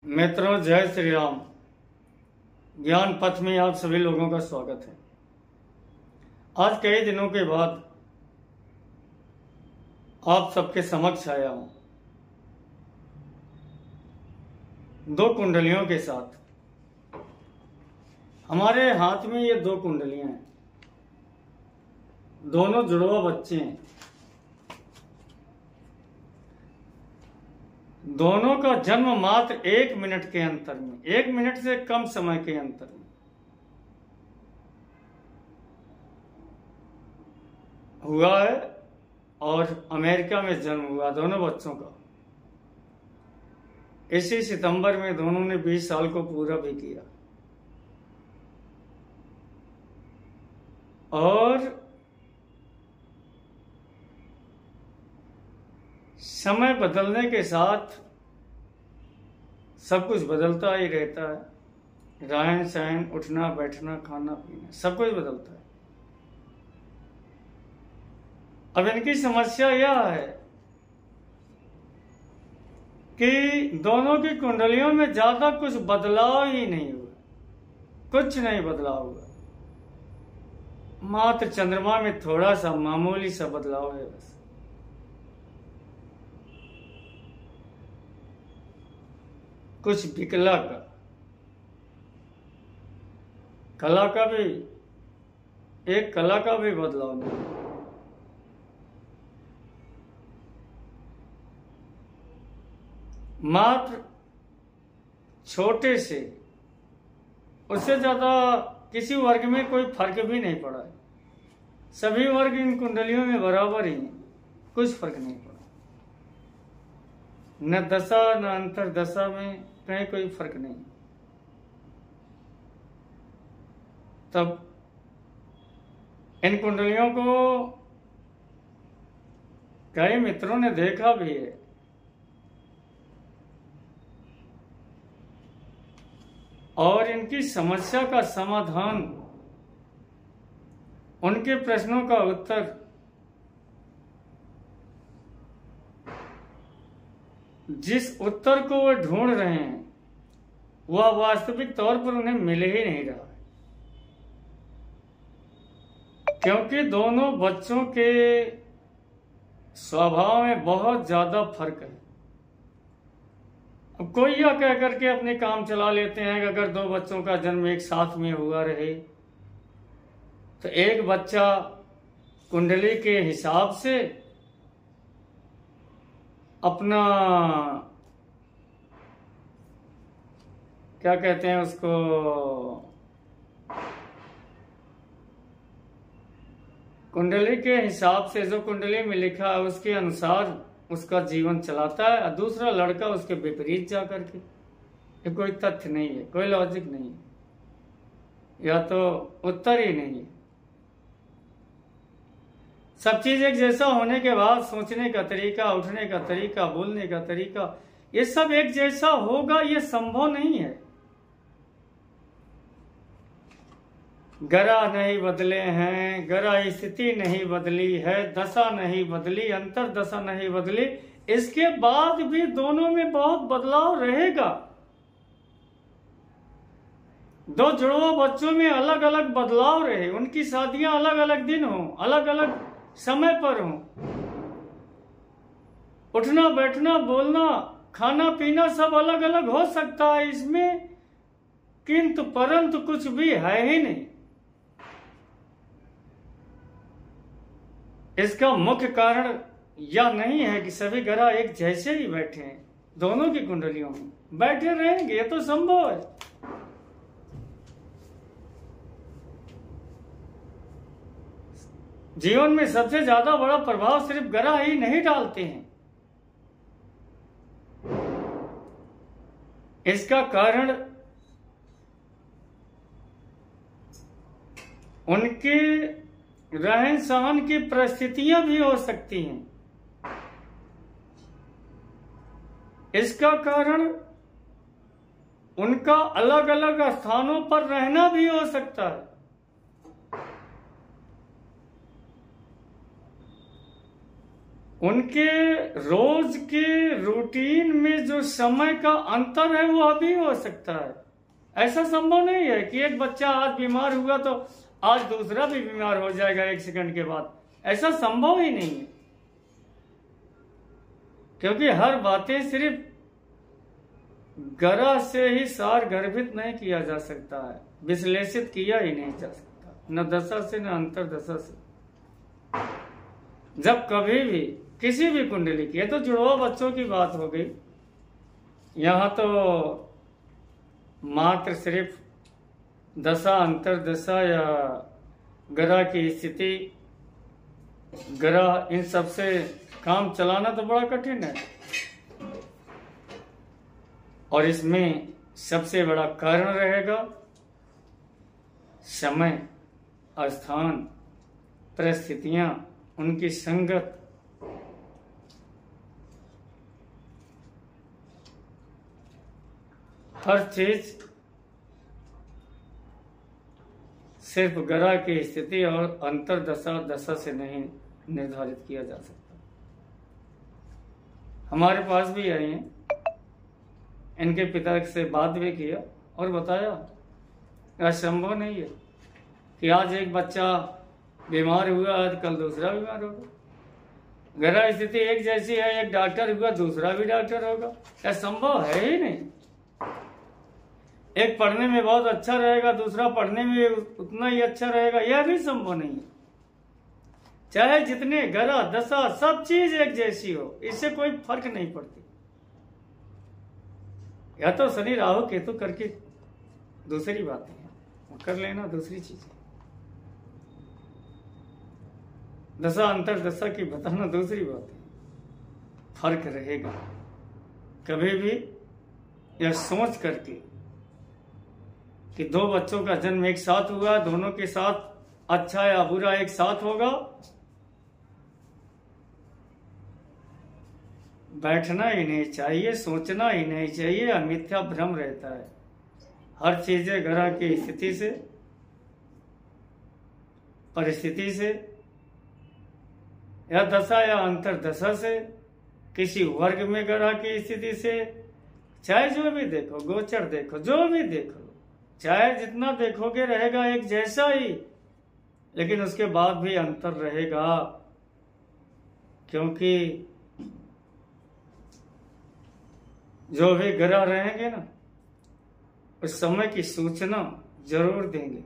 मित्रों, जय श्री राम। ज्ञान पथ में आप सभी लोगों का स्वागत है। आज कई दिनों के बाद आप सबके समक्ष आया हूं, दो कुंडलियों के साथ। हमारे हाथ में ये दो कुंडलियां हैं, दोनों जुड़वा बच्चे हैं। दोनों का जन्म मात्र 1 मिनट के अंतर में, 1 मिनट से कम समय के अंतर में हुआ है और अमेरिका में जन्म हुआ दोनों बच्चों का। इसी सितंबर में दोनों ने 20 साल को पूरा भी किया। और समय बदलने के साथ सब कुछ बदलता ही रहता है। रहन सहन, उठना बैठना, खाना पीना, सब कुछ बदलता है। अब इनकी समस्या यह है कि दोनों की कुंडलियों में ज्यादा कुछ बदलाव ही नहीं हुआ, कुछ नहीं बदलाव हुआ। मात्र चंद्रमा में थोड़ा सा मामूली सा बदलाव है बस। कुछ भी कला का भी, एक कला का भी बदलाव नहीं। मात्र छोटे से, उससे ज्यादा किसी वर्ग में कोई फर्क भी नहीं पड़ा है। सभी वर्ग इन कुंडलियों में बराबर ही हैं, कुछ फर्क नहीं पड़ा। न दशा न अंतर दशा में कहीं कोई फर्क नहीं। तब इन कुंडलियों को कई मित्रों ने देखा भी है। और इनकी समस्या का समाधान, उनके प्रश्नों का उत्तर जिस उत्तर को वो ढूंढ रहे हैं वह वास्तविक तौर पर उन्हें मिल ही नहीं रहा है। क्योंकि दोनों बच्चों के स्वभाव में बहुत ज्यादा फर्क है। अब कोई यह कह करके अपने काम चला लेते हैं कि अगर दो बच्चों का जन्म एक साथ में हुआ रहे तो एक बच्चा कुंडली के हिसाब से अपना, क्या कहते हैं उसको, कुंडली के हिसाब से जो कुंडली में लिखा है उसके अनुसार उसका जीवन चलाता है, और दूसरा लड़का उसके विपरीत जा करके। ये कोई तथ्य नहीं है, कोई लॉजिक नहीं है, या तो उत्तर ही नहीं है। सब चीज एक जैसा होने के बाद सोचने का तरीका, उठने का तरीका, बोलने का तरीका, ये सब एक जैसा होगा, ये संभव नहीं है। ग्रह नहीं बदले हैं, ग्रह स्थिति नहीं बदली है, दशा नहीं बदली, अंतर दशा नहीं बदली, इसके बाद भी दोनों में बहुत बदलाव रहेगा। दो जुड़वा बच्चों में अलग अलग बदलाव रहे, उनकी शादियां अलग अलग दिन हो, अलग अलग समय पर हो, उठना बैठना, बोलना, खाना पीना सब अलग अलग हो सकता है इसमें, किंतु परंतु कुछ भी है ही नहीं। इसका मुख्य कारण यह नहीं है कि सभी ग्रह एक जैसे ही बैठे हैं। दोनों की कुंडलियों में बैठे रहेंगे, ये तो संभव है। जीवन में सबसे ज्यादा बड़ा प्रभाव सिर्फ ग्रह ही नहीं डालते हैं। इसका कारण उनके रहन सहन की परिस्थितियां भी हो सकती हैं। इसका कारण उनका अलग अलग स्थानों पर रहना भी हो सकता है। उनके रोज के रूटीन में जो समय का अंतर है वो अभी हो सकता है। ऐसा संभव नहीं है कि एक बच्चा आज बीमार हुआ तो आज दूसरा भी बीमार हो जाएगा 1 सेकंड के बाद। ऐसा संभव ही नहीं है, क्योंकि हर बातें सिर्फ ग्रह से ही सार गर्भित नहीं किया जा सकता है, विश्लेषित किया ही नहीं जा सकता, न दशा से न अंतर दशा से। जब कभी भी किसी भी कुंडली की, तो जुड़वा बच्चों की बात हो गई, यहाँ तो मात्र सिर्फ दशा अंतर दशा या ग्रह की स्थिति, ग्रह, इन सब से काम चलाना तो बड़ा कठिन है। और इसमें सबसे बड़ा कारण रहेगा समय, स्थान, परिस्थितियां, उनकी संगत। हर चीज सिर्फ ग्रह की स्थिति और अंतर दशा से नहीं निर्धारित किया जा सकता। हमारे पास भी आई हैं, इनके पिता से बात भी किया और बताया असंभव नहीं है कि आज एक बच्चा बीमार हुआ, आज कल दूसरा बीमार होगा। ग्रह स्थिति एक जैसी है, एक डॉक्टर हुआ दूसरा भी डॉक्टर होगा, क्या संभव है ही नहीं। एक पढ़ने में बहुत अच्छा रहेगा, दूसरा पढ़ने में उतना ही अच्छा रहेगा, यह भी संभव नहीं है। चाहे जितने ग्रह दशा सब चीज एक जैसी हो, इससे कोई फर्क नहीं पड़ती। या तो शनि राहु केतु करके दूसरी बातें हैं, वो कर लेना दूसरी चीजें, दशा अंतर दशा की बताना दूसरी बात है। फर्क रहेगा। कभी भी यह सोच करके कि दो बच्चों का जन्म एक साथ हुआ, दोनों के साथ अच्छा या बुरा एक साथ होगा, बैठना ही नहीं चाहिए, सोचना ही नहीं चाहिए। मिथ्या भ्रम रहता है। हर चीजें ग्रह की स्थिति से, परिस्थिति से, या दशा या अंतर दशा से, किसी वर्ग में ग्रह की स्थिति से, चाहे जो भी देखो, गोचर देखो, जो भी देखो, चाहे जितना देखोगे रहेगा एक जैसा ही, लेकिन उसके बाद भी अंतर रहेगा। क्योंकि जो भी ग्रह रहेंगे ना, उस समय की सूचना जरूर देंगे,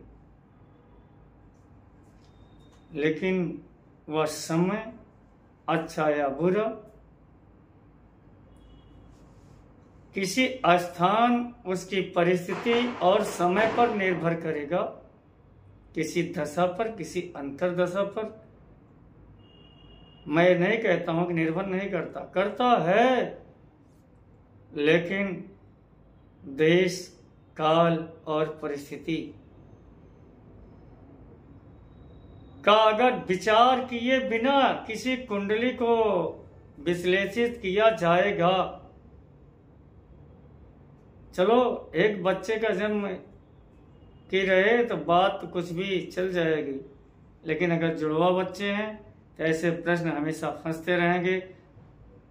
लेकिन वह समय अच्छा या बुरा किसी स्थान, उसकी परिस्थिति और समय पर निर्भर करेगा, किसी दशा पर, किसी अंतर दशा पर। मैं नहीं कहता हूं कि निर्भर नहीं करता, करता है, लेकिन देश, काल और परिस्थिति का अगर विचार किए बिना किसी कुंडली को विश्लेषित किया जाएगा, चलो एक बच्चे का जन्म की रहे तो बात कुछ भी चल जाएगी, लेकिन अगर जुड़वा बच्चे हैं तो ऐसे प्रश्न हमेशा फंसते रहेंगे,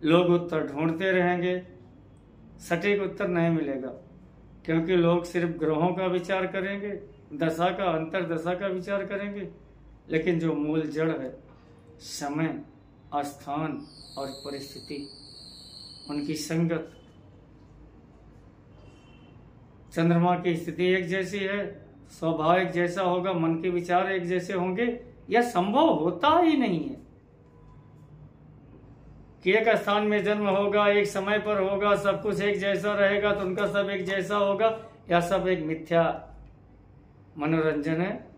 लोग उत्तर ढूंढते रहेंगे, सटीक उत्तर नहीं मिलेगा। क्योंकि लोग सिर्फ ग्रहों का विचार करेंगे, दशा का, अंतर दशा का विचार करेंगे, लेकिन जो मूल जड़ है, समय, स्थान और परिस्थिति, उनकी संगत। चंद्रमा की स्थिति एक जैसी है, स्वभाव एक जैसा होगा, मन के विचार एक जैसे होंगे, यह संभव होता ही नहीं है कि एक स्थान में जन्म होगा, एक समय पर होगा, सब कुछ एक जैसा रहेगा तो उनका सब एक जैसा होगा। यह सब एक मिथ्या मनोरंजन है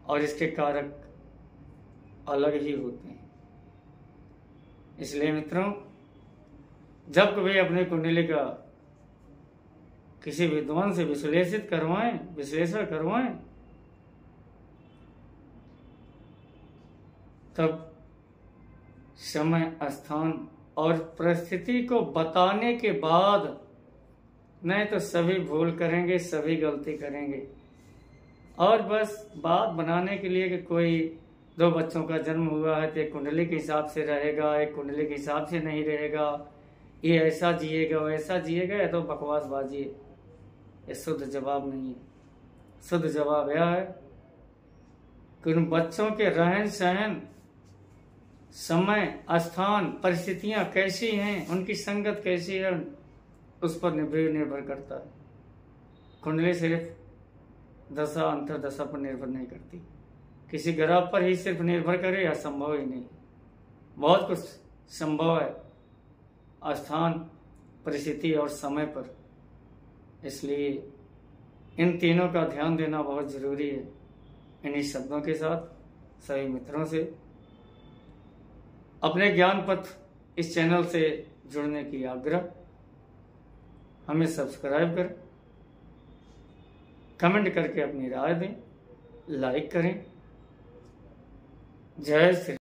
और इसके कारक अलग ही होते हैं। इसलिए मित्रों, जब कभी अपने कुंडली का किसी विद्वान से विश्लेषण करवाएं, तब समय, स्थान और परिस्थिति को बताने के बाद, नहीं तो सभी भूल करेंगे, सभी गलती करेंगे। और बस बात बनाने के लिए कि कोई दो बच्चों का जन्म हुआ है तो एक कुंडली के हिसाब से रहेगा, एक कुंडली के हिसाब से नहीं रहेगा, ये ऐसा जिएगा वैसा जिएगा, ये तो बकवासबाजी है। ये शुद्ध जवाब नहीं है। शुद्ध जवाब यह है कि उन बच्चों के रहन सहन, समय, स्थान, परिस्थितियां कैसी हैं, उनकी संगत कैसी है, उस पर निर्भर करता है। कुंडली सिर्फ दशा अंतरदशा पर निर्भर नहीं करती। किसी ग्रह पर ही सिर्फ निर्भर करे यह संभव ही नहीं। बहुत कुछ संभव है स्थान, परिस्थिति और समय पर। इसलिए इन तीनों का ध्यान देना बहुत जरूरी है। इन्हीं शब्दों के साथ सभी मित्रों से अपने ज्ञान पथ इस चैनल से जुड़ने की आग्रह। हमें सब्सक्राइब करें, कमेंट करके अपनी राय दें, लाइक करें। जय श्री